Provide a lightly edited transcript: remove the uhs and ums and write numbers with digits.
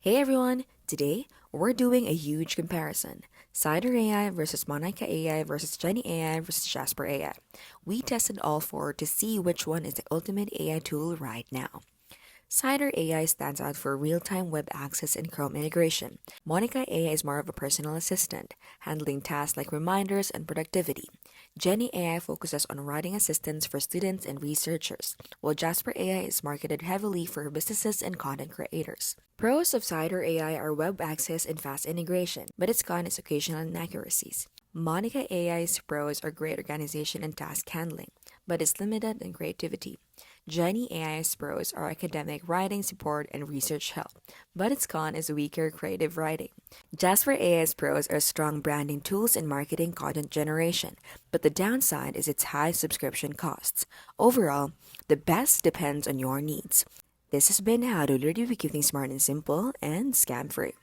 Hey everyone! Today, we're doing a huge comparison. Cider AI versus Monica AI versus Jenny AI versus Jasper AI. We tested all four to see which one is the ultimate AI tool right now. Cider AI stands out for real-time web access and Chrome integration. Monica AI is more of a personal assistant, handling tasks like reminders and productivity. Jenny AI focuses on writing assistance for students and researchers, while Jasper AI is marketed heavily for businesses and content creators. Pros of Cider AI are web access and fast integration, but its con is occasional inaccuracies. Monica AI's pros are great organization and task handling, but is limited in creativity. Jenny AI's pros are academic writing support and research help, but its con is weaker creative writing. Jasper AI's pros are strong branding tools and marketing content generation, but the downside is its high subscription costs. Overall, the best depends on your needs. This has been How to Learn to Keep Things Smart and Simple and Scam Free.